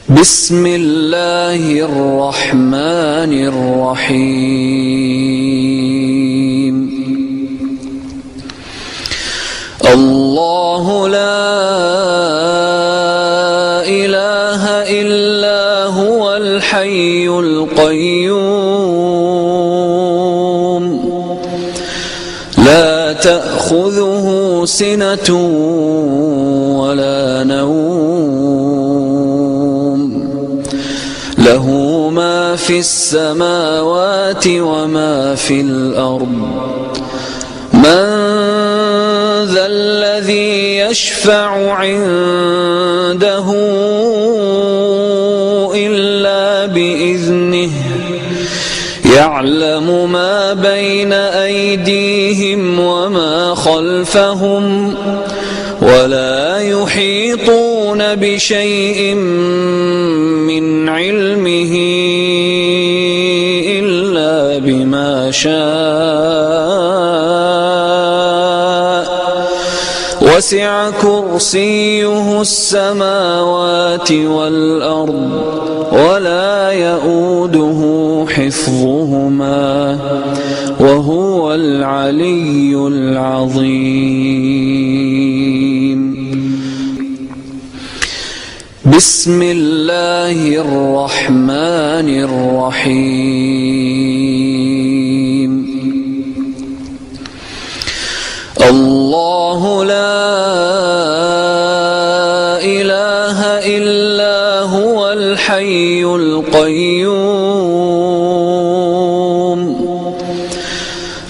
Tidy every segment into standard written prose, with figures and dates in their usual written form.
بسم الله الرحمن الرحيم. الله لا إله إلا هو الحي القيوم لا تأخذه سنة ولا نوم له ما في السماوات وما في الأرض من ذا الذي يشفع عنده إلا بإذنه يعلم ما بين أيديهم وما خلفهم ولا يحيطون بشيء من علمه إلا بما شاء وسع كرسيه السماوات والأرض ولا يؤوده حفظهما وهو العلي العظيم. بسم الله الرحمن الرحيم. الله لا إله إلا هو الحي القيوم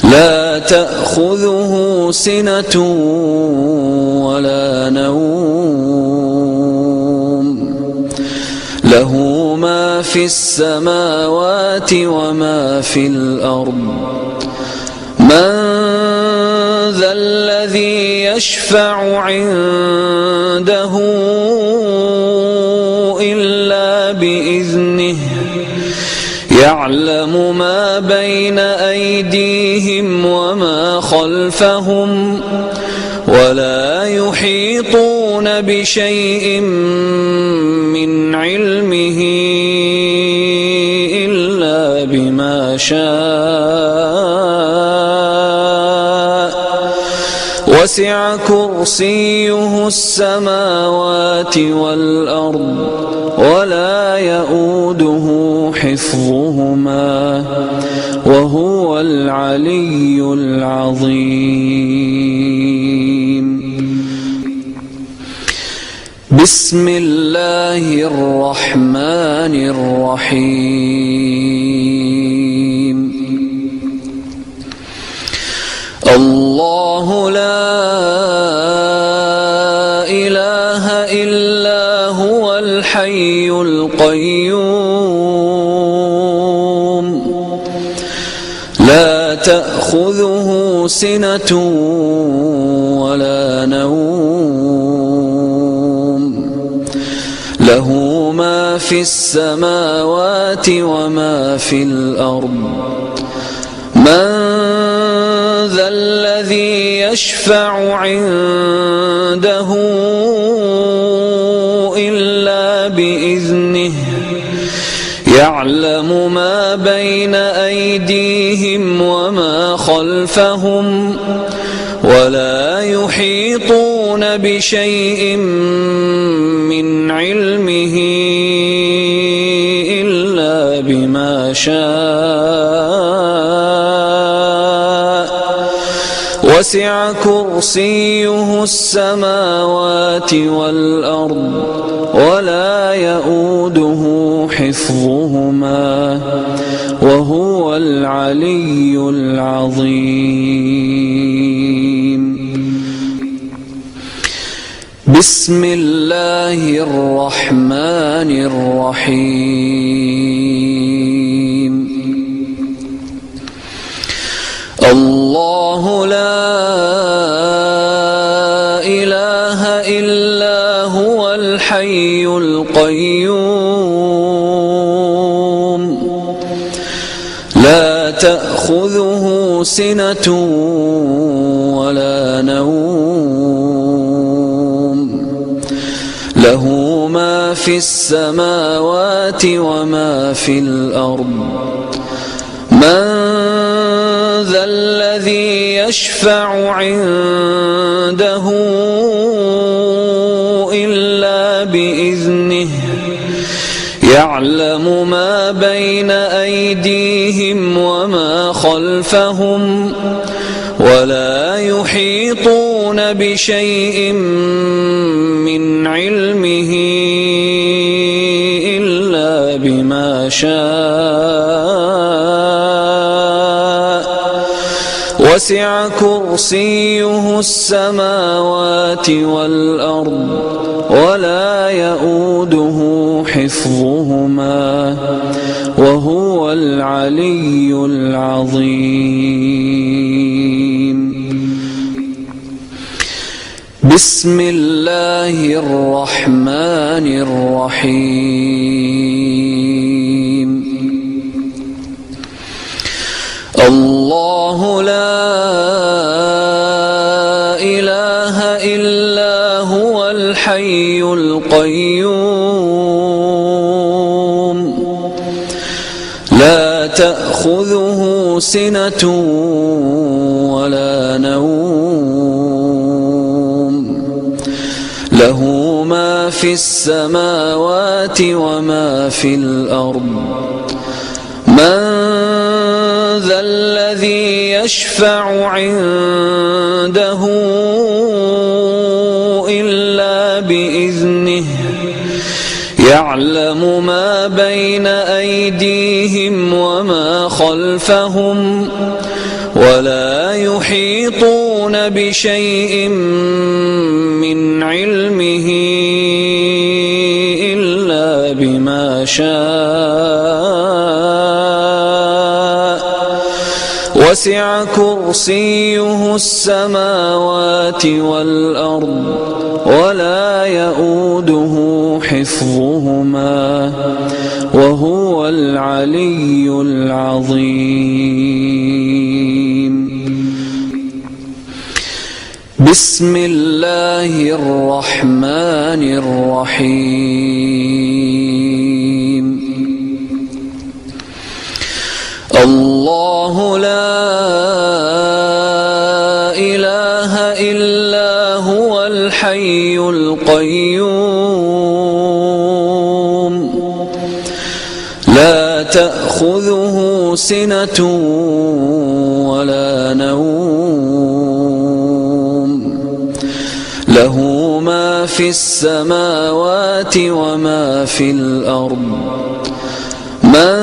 لا تأخذه سنة ولا نوم له ما في السماوات وما في الأرض من ذا الذي يشفع عنده إلا بإذنه يعلم ما بين أيديهم وما خلفهم ولا يحيطون بشيء من علمه إلا بما شاء وسع كرسيه السماوات والأرض ولا يؤوده حفظهما وهو العلي العظيم. بسم الله الرحمن الرحيم. الله لا إله إلا هو الحي القيوم لا تأخذه سنة ولا نوم له ما في السماوات وما في الأرض من ذا الذي يشفع عنده إلا بإذنه يعلم ما بين أيديهم وما خلفهم ولا يحيطون بشيء من علمه إلا بما شاء وسع كرسيه السماوات والأرض ولا يؤوده حفظهما وهو العلي العظيم. بسم الله الرحمن الرحيم. الله لا إله إلا هو الحي القيوم لا تأخذه سنة ولا نوم له ما في السماوات وما في الأرض من ذا الذي يشفع عنده إلا بإذنه يعلم ما بين أيديهم وما خلفهم ولا يحيطون بشيء من علمه إلا بما شاء وسع كرسيه السماوات والأرض ولا يؤوده حفظهما وهو العلي العظيم. بسم الله الرحمن الرحيم. الله لا إله إلا هو الحي القيوم لا تأخذه سنة ولا نوم له ما في السماوات وما في الأرض من ذا الذي يشفع عنده إلا بإذنه يعلم ما بين أيديهم وما خلفهم ولا يحيطون بشيء من علمه إلا بما شاء وسع كرسيه السماوات والأرض ولا يؤوده حفظهما وهو العلي العظيم. بسم الله الرحمن الرحيم. الله لا إله إلا هو الحي القيوم لا تأخذه سنة ولا نوم له ما في السماوات وما في الأرض من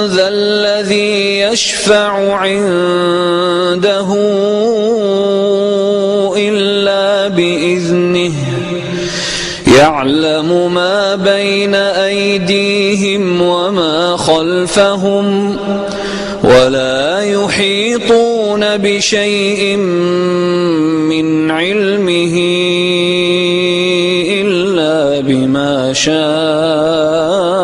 ذا الذي يشفع عنده إلا بإذنه يعلم ما بين أيديهم وما خلفهم ولا يحيطون بشيء من علمه إلا بما شاء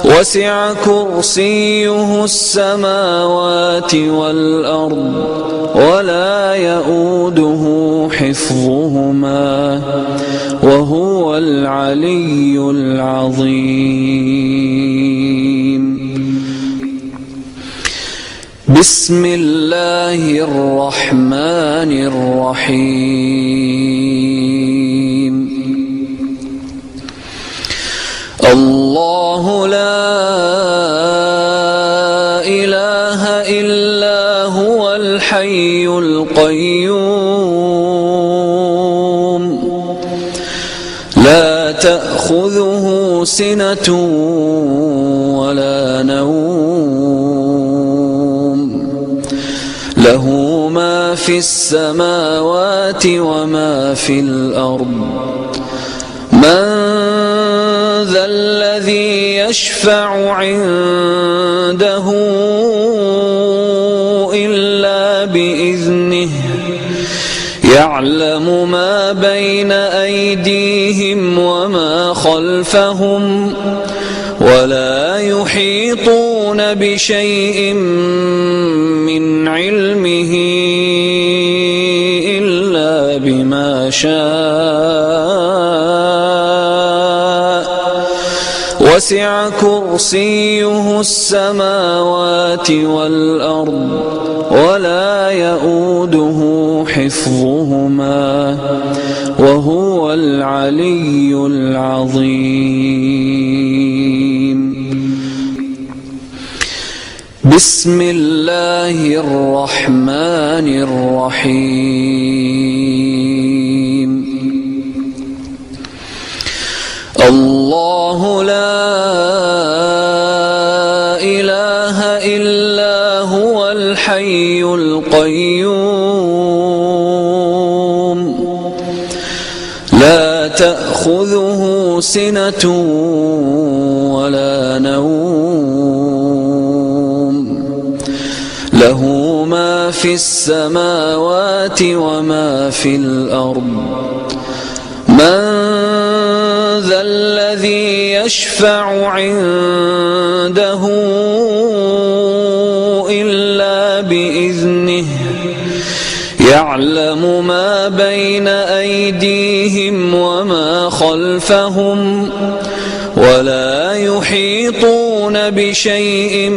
وسع كرسيه السماوات والأرض ولا يؤوده حفظهما وهو العلي العظيم. بسم الله الرحمن الرحيم. الله لا إله إلا هو الحي القيوم لا تأخذه سنة ولا نوم له ما في السماوات وما في الأرض من ذا الذي يشفع عنده إلا بإذنه يعلم ما بين أيديهم وما خلفهم ولا يحيطون بشيء من علمه إلا بما يشاء وسع كرسيه السماوات والأرض ولا يئوده حفظهما وهو العلي العظيم. بسم الله الرحمن الرحيم. الله لا إله إلا هو الحي القيوم لا تأخذه سنة ولا نوم له ما في السماوات وما في الأرض من ذا الذي يشفع عنده إلا بإذنه يعلم ما بين أيديهم وما خلفهم ولا يحيطون بشيء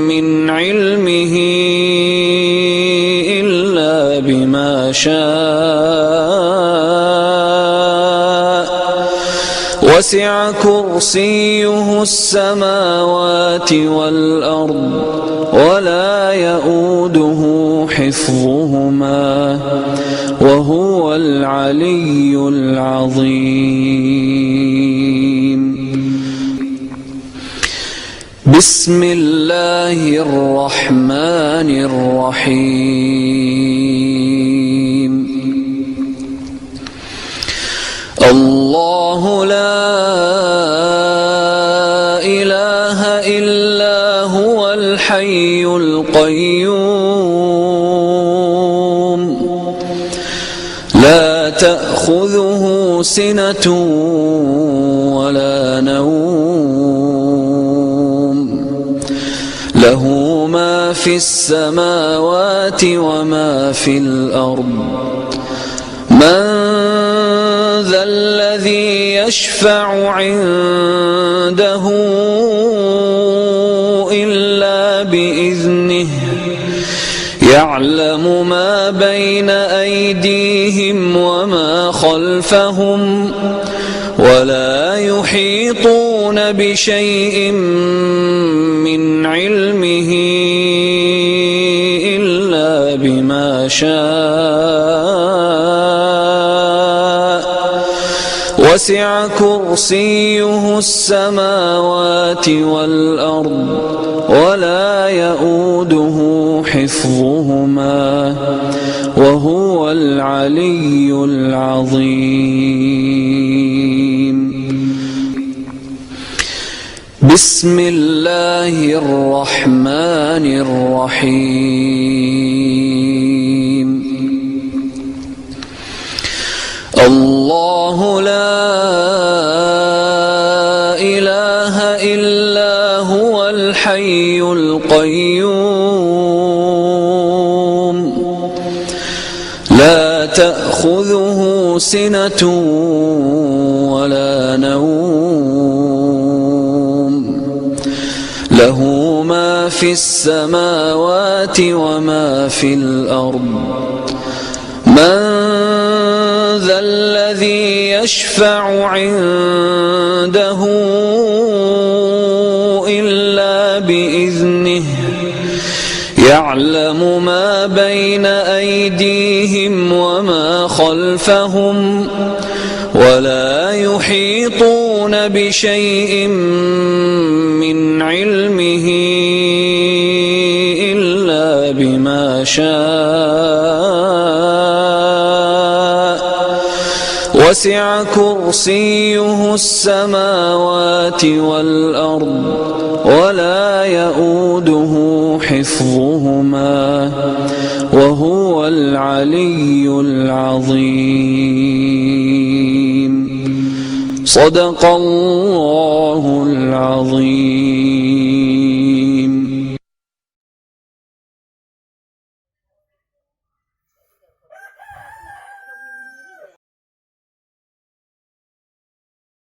من علمه إلا بما شاء وسع كرسيه السماوات والأرض ولا يئوده حفظهما وهو العلي العظيم. بسم الله الرحمن الرحيم. الله لا إله إلا هو الحي القيوم لا تأخذه سنة ولا نوم له ما في السماوات وما في الأرض من ذا الذي يشفع عنده إلا بإذنه يعلم ما بين أيديهم وما خلفهم ولا يحيطون بشيء من علمه إلا بما شاء وسع كرسيه السماوات والأرض ولا يئوده حفظهما وهو العلي العظيم. بسم الله الرحمن الرحيم. الله لا إله إلا هو الحي القيوم لا تأخذه سنة ولا نوم له ما في السماوات وما في الأرض من ذا الذي يشفع عنده إلا بإذنه يعلم ما بين أيديهم وما خلفهم ولا يحيطون بشيء من علمه إلا بما شاء وسع كرسيه السماوات والأرض ولا يئوده حفظهما وهو العلي العظيم. صدق الله العظيم.